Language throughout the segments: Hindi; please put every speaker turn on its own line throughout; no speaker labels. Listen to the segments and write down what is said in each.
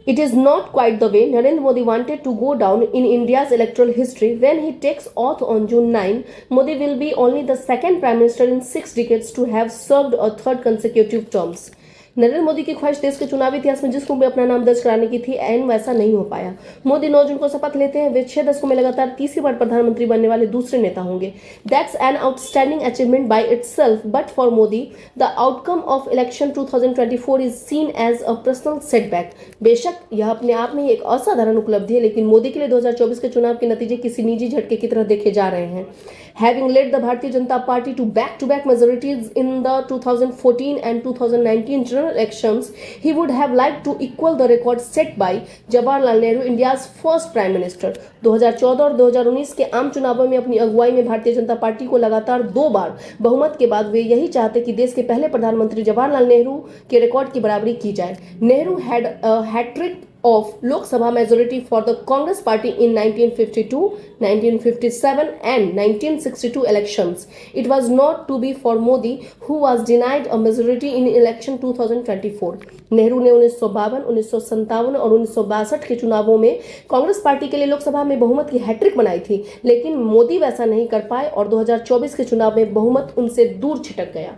It is not quite the way Narendra Modi wanted to go down in India's electoral history. When he takes oath on June 9, Modi will be only the second Prime Minister in 6 decades to have served a third consecutive terms. Narendra Modi की ख्वाहिश देश के चुनावी इतिहास में जिस कुंभ में अपना नाम दर्ज कराने की थी, एन वैसा नहीं हो पाया। मोदी 9 जून को शपथ लेते हैं। वे 6 दशकों में लगातार तीसरी बार प्रधानमंत्री बनने वाले दूसरे नेता होंगे। That's an outstanding achievement by itself, but for Modi the outcome of election 2024 is seen as a personal setback. बेशक यह अपने आप में एक असाधारण उपलब्धि है, लेकिन मोदी के लिए 2024 के चुनाव के नतीजे किसी निजी झटके की तरह देखे जा रहे हैं। Having led the Bharatiya Janata Party to back-to-back majorities in the 2014 and 2019 general elections, he would have liked to equal the record set by Jawaharlal Nehru, India's first Prime Minister. 2014 और 2019 के आम चुनावों में अपनी अगुवाई में भारतीय जनता पार्टी को लगातार 2 बार बहुमत के बाद वे यही चाहते कि देश के पहले प्रधानमंत्री जवाहरलाल नेहरू के रिकॉर्ड की बराबरी की जाए। Nehru had a hat-trick of Lok Sabha majority for the Congress party in 1952, 1957 and 1962 elections. It was not to be for Modi, who was denied a majority in election 2024. Nehru ने 1952, 1957 और 1962 के चुनावों में कांग्रेस पार्टी के लिए लोकसभा में बहुमत की हैट्रिक बनाई थी, लेकिन मोदी वैसा नहीं कर पाए और 2024 के चुनाव में बहुमत उनसे दूर छिटक गया।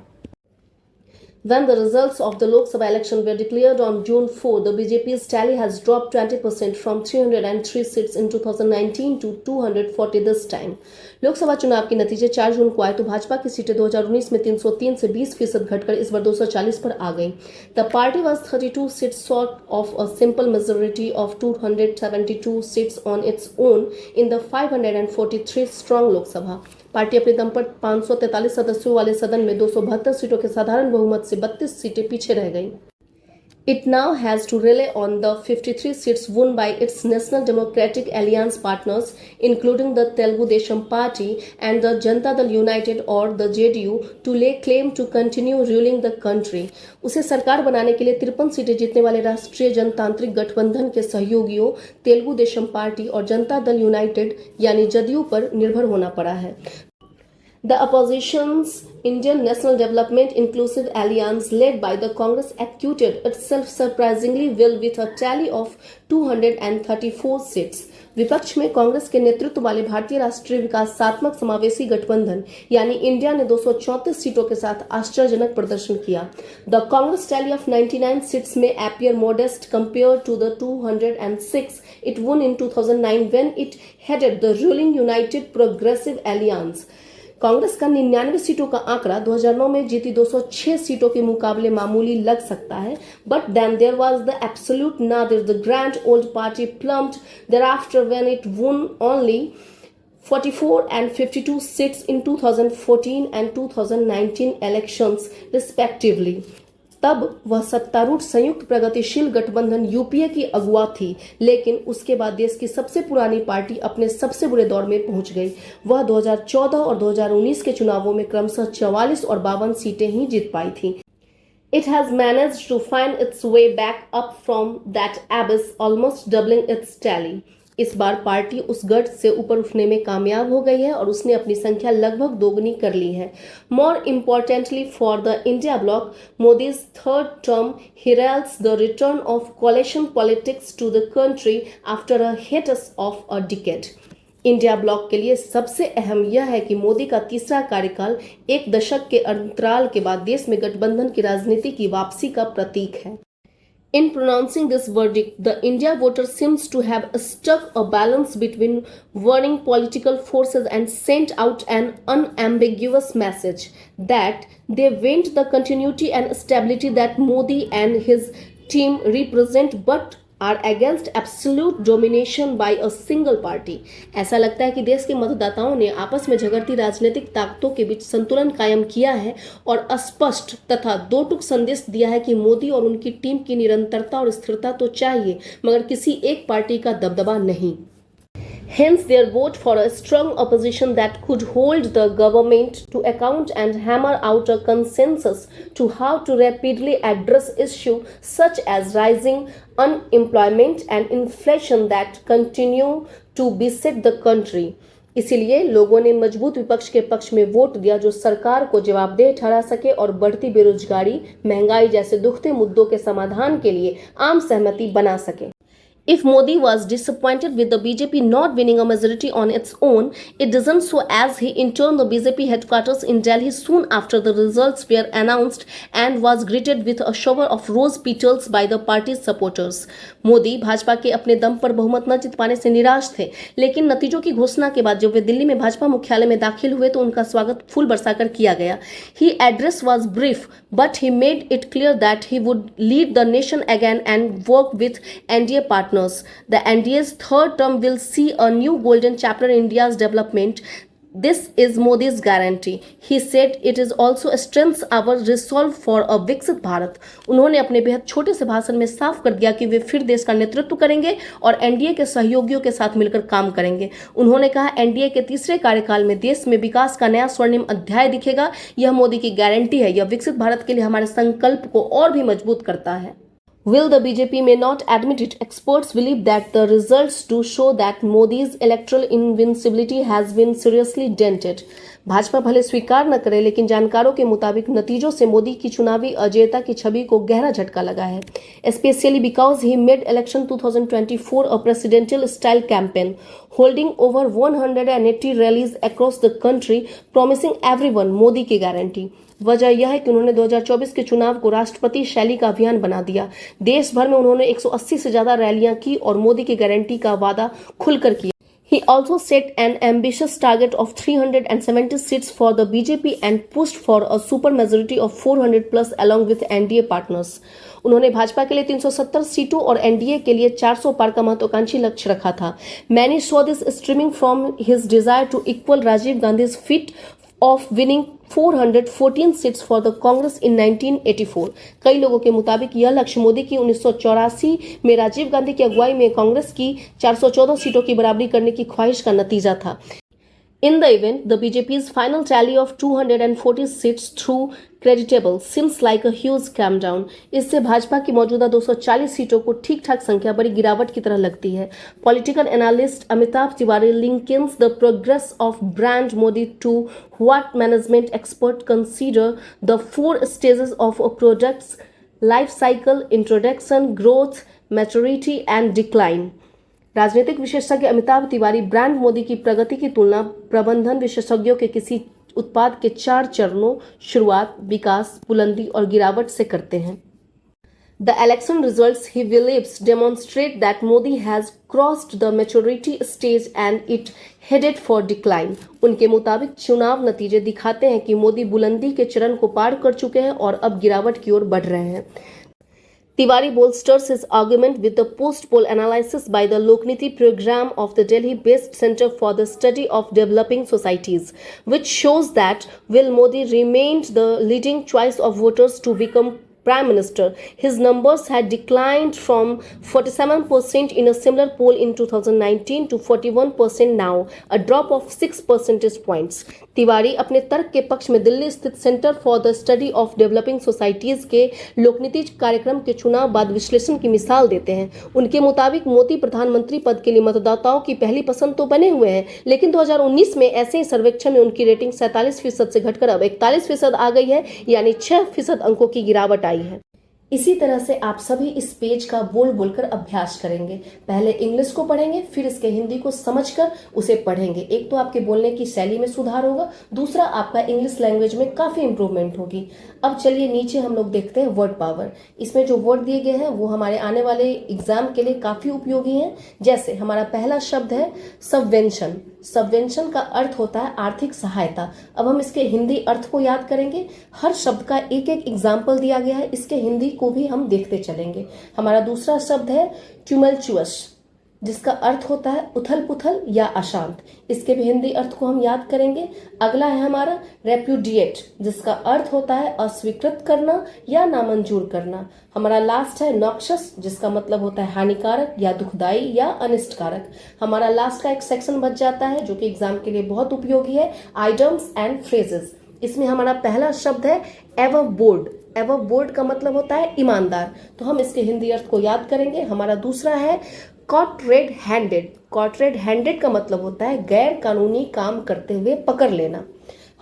When the results of the Lok Sabha election were declared on June 4, the BJP's tally has dropped 20% from 303 seats in 2019 to 240 this time. Lok Sabha चुनाव के नतीजे 4 जून को आए तो भाजपा की सीटें 2019 में 303 से 20% घटकर इस बार 240 पर आ गई। The party was 32 seats short of a simple majority of 272 seats on its own in the 543 strong Lok Sabha. Party अपने दम पर 543 सदस्यों वाले सदन में 272 सीटों के साधारण बहुमत से 32 सीटें पीछे रह गईं। It now has to rely on the 53 seats won by its National Democratic Alliance partners, including the Telugu Desam Party and the Janata Dal United or the JDU, to lay claim to continue ruling the country. उसे सरकार बनाने के लिए 53 सीटें जीतने वाले राष्ट्रीय जनतांत्रिक गठबंधन के सहयोगियों तेलुगु देशम पार्टी और जनता दल यूनाइटेड यानी जदयू पर निर्भर होना पड़ा है। The opposition's Indian National Development Inclusive Alliance, led by the Congress, acquitted itself surprisingly well with a tally of 234 seats. विपक्ष में कांग्रेस के नेतृत्व वाले भारतीय राष्ट्रीय विकासात्मक समावेशी गठबंधन यानी इंडिया ने 234 सीटों के साथ आश्चर्यजनक प्रदर्शन किया। The Congress tally of 99 seats में appear modest compared to the 206 it won in 2009 when it headed the ruling United Progressive Alliance. Congress का 99 सीटों का आंकड़ा 2009 में जीती 206 सीटों के मुकाबले मामूली लग सकता है, but then there was the absolute nadir the grand old party plumbed thereafter when it won only 44 and 52 seats in 2014 and 2019 elections respectively. तब वह सत्तारूढ़ संयुक्त प्रगतिशील गठबंधन यूपीए की अगुवा थी, लेकिन उसके बाद देश की सबसे पुरानी पार्टी अपने सबसे बुरे दौर में पहुंच गई। वह 2014 और 2019 के चुनावों में क्रमशः 44 और 52 सीटें ही जीत पाई थी। It has managed to find its way back up from that abyss, almost doubling its tally. इस बार पार्टी उस गढ़ से ऊपर उठने में कामयाब हो गई है और उसने अपनी संख्या लगभग दोगुनी कर ली है। More importantly for the India block, Modi's third term heralds the return of coalition politics to the country after a hiatus of a decade. India block के लिए सबसे अहम यह है कि मोदी का तीसरा कार्यकाल एक दशक के अंतराल के बाद देश में गठबंधन की राजनीति की वापसी का प्रतीक है। In pronouncing this verdict, the India voter seems to have struck a balance between warring political forces and sent out an unambiguous message that they want the continuity and stability that Modi and his team represent, but are against absolute domination by a single party. ऐसा लगता है कि देश के मतदाताओं ने आपस में झगड़ती राजनीतिक ताकतों के बीच संतुलन कायम किया है और स्पष्ट तथा दो टूक संदेश दिया है कि मोदी और उनकी टीम की निरंतरता और स्थिरता तो चाहिए, मगर किसी एक पार्टी का दबदबा नहीं। Hence their vote for a strong opposition that could hold the government to account and hammer out a consensus to how to rapidly address issues such as rising unemployment and inflation that continue to beset the country. इसीलिए लोगों ने मजबूत विपक्ष के पक्ष में वोट दिया जो सरकार को जवाबदेह ठहरा सके और बढ़ती बेरोजगारी, महंगाई जैसे दुखते मुद्दों के समाधान के लिए आम सहमति बना सके। If Modi was disappointed with the BJP not winning a majority on its own, it doesn't so as he interned the BJP headquarters in Delhi soon after the results were announced and was greeted with a shower of rose petals by the party's supporters. Modi Bhajpa के अपने दम पर बहुमत न जीत पाने से निराश थे, लेकिन नतीजों की घोषणा के बाद जब वे दिल्ली में भाजपा मुख्यालय में दाखिल हुए तो उनका स्वागत फूल बरसाकर किया गया. His address was brief, but he made it clear that he would lead the nation again and work with NDA partners. The NDA's third term will see a new golden chapter in India's development. This is Modi's guarantee. He said it is also strengthens our resolve for a Viksit Bharat. उन्होंने अपने बेहद छोटे से भाषण में साफ कर दिया कि वे फिर देश का नेतृत्व करेंगे और एनडीए के सहयोगियों के साथ मिलकर काम करेंगे. उन्होंने कहा एनडीए के तीसरे कार्यकाल में देश में विकास का नया स्वर्णिम अध्याय दिखेगा. यह मोदी की गारंटी है. यह विकसित भारत के लिए हमारे संकल्प को और भी मजबूत करता है. Will the BJP may not admit it, experts believe that the results do show that Modi's electoral invincibility has been seriously dented. Bhajpa भले स्वीकार न करे, लेकिन जानकारों के मुताबिक नतीजों से मोदी की चुनावी अजेयता की छवि को गहरा झटका लगा है. Especially because he made election 2024 a presidential style campaign, holding over 180 rallies across the country, promising everyone Modi की गारंटी. वजह यह है कि उन्होंने 2024 के चुनाव को राष्ट्रपति शैली का अभियान बना दिया. देश भर में उन्होंने 180 से ज्यादा रैलियां की और मोदी की गारंटी का वादा खुलकर किया. He also set an ambitious target of 370 seats for the BJP and pushed for a super majority of 400 plus along with NDA partners. उन्होंने भाजपा के लिए 370 सीटों और एनडीए के लिए 400 पार का महत्वाकांक्षी लक्ष्य रखा था. Many saw this stemming from his desire to equal Rajiv Gandhi's feat of winning 414 seats for the Congress in 1984. कई लोगों के मुताबिक यह लक्ष्य मोदी की 1984 में राजीव गांधी की अगुवाई में कांग्रेस की 414 सीटों की बराबरी करने की ख्वाहिश का नतीजा था. In the event, the BJP's final tally of 240 seats through creditable seems like a huge calm down. इससे भाजपा की मौजूदा 240 सीटों को ठीक ठाक संख्या बड़ी गिरावट की तरह लगती है. Political analyst Amitabh Tiwari linkens the progress of brand Modi to what management experts consider the 4 stages of a product's life cycle: introduction, growth, maturity and decline. राजनीतिक विशेषज्ञ अमिताभ तिवारी ब्रांड मोदी की प्रगति की तुलना प्रबंधन विशेषज्ञों के किसी उत्पाद के 4 चरणों शुरुआत, विकास, बुलंदी और गिरावट से करते हैं. The election results, he believes, demonstrate that Modi has crossed the maturity stage and it headed for decline. उनके मुताबिक चुनाव नतीजे दिखाते हैं कि मोदी बुलंदी के चरण को पार कर चुके हैं और अब गिरावट की ओर बढ़ रहे हैं. Tiwari bolsters his argument with the post-poll analysis by the Lokniti program of the Delhi-based Center for the Study of Developing Societies, which shows that while Modi remained the leading choice of voters to become Prime Minister, his numbers had declined from 47% in a similar poll in 2019 to 41% now, a drop of 6 percentage points. Tiwari अपने तर्क के पक्ष में दिल्ली स्थित centre for the study of developing societies के लोकनीति कार्यक्रम के चुनाव बाद विश्लेषण की मिसाल देते हैं. उनके मुताबिक मोदी प्रधानमंत्री पद के लिए मतदाताओं की पहली पसंद तो बने हुए हैं, लेकिन 2019 में ऐसे ही सर्वेक्षण में उनकी रेटिंग 47% से घटकर अब 41% आ गई है, यानी 6% अंकों की गिरावट आई है. इसी तरह से आप सभी इस पेज का बोल बोलकर अभ्यास करेंगे. पहले इंग्लिश को पढ़ेंगे, फिर इसके हिंदी को समझकर उसे पढ़ेंगे. एक तो आपके बोलने की शैली में सुधार होगा, दूसरा आपका इंग्लिश लैंग्वेज में काफी इंप्रूवमेंट होगी. अब चलिए नीचे हम लोग देखते हैं वर्ड पावर. इसमें जो वर्ड दिए गए हैं वो हमारे आने वाले एग्जाम के लिए काफी उपयोगी हैं. जैसे हमारा पहला शब्द है सबवेंशन. सबवेंशन का अर्थ होता है आर्थिक सहायता. अब हम इसके हिंदी अर्थ को याद करेंगे. हर शब्द का एक एक एग्जाम्पल दिया गया है, इसके हिंदी को भी हम देखते चलेंगे. हमारा दूसरा शब्द है ट्यूमल्चुअस, जिसका अर्थ होता है उथल पुथल या अशांत. इसके भी हिंदी अर्थ को हम याद करेंगे. अगला है हमारा रेप्यूडिएट, जिसका अर्थ होता है अस्वीकृत करना या नामंजूर करना. हमारा लास्ट है नॉक्शस, जिसका मतलब होता है हानिकारक या दुखदाई या अनिष्टकारक. हमारा लास्ट का एक सेक्शन बच जाता है जो कि एग्जाम के लिए बहुत उपयोगी है, आइटम्स एंड फ्रेजेस. इसमें हमारा पहला शब्द है एवर बोर्ड. एवर बोर्ड का मतलब होता है ईमानदार, तो हम इसके हिंदी अर्थ को याद करेंगे. हमारा दूसरा है cot red handed. Cot red handed का मतलब होता है गैर कानूनी काम करते हुए पकड़ लेना.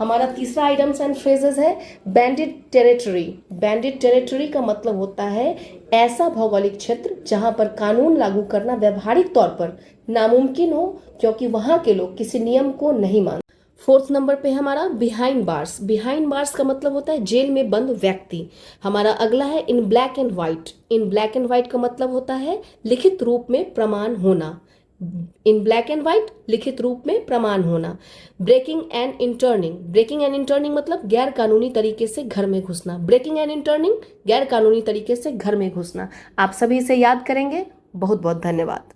हमारा तीसरा आइटम्स एंड फ्रेजेस है बैंडेड टेरिटरी। बैंडेड टेरिटरी का मतलब होता है ऐसा भौगोलिक क्षेत्र जहां पर कानून लागू करना व्यवहारिक तौर पर नामुमकिन हो, क्योंकि वहां के लोग किसी नियम को नहीं मानते। फोर्थ नंबर पे हमारा बिहाइंड बार्स। बिहाइंड बार्स का मतलब होता है जेल में बंद व्यक्ति। हमारा अगला है in black and white. In black and white का मतलब होता है लिखित रूप में प्रमाण होना। इन ब्लैक एंड व्हाइट लिखित रूप में प्रमाण होना। Breaking and entering. Breaking and entering मतलब गैर कानूनी तरीके से घर में घुसना। ब्रेकिंग एंड इंटर्निंग गैर कानूनी तरीके से घर में घुसना। आप सभी इसे याद करेंगे। बहुत बहुत धन्यवाद।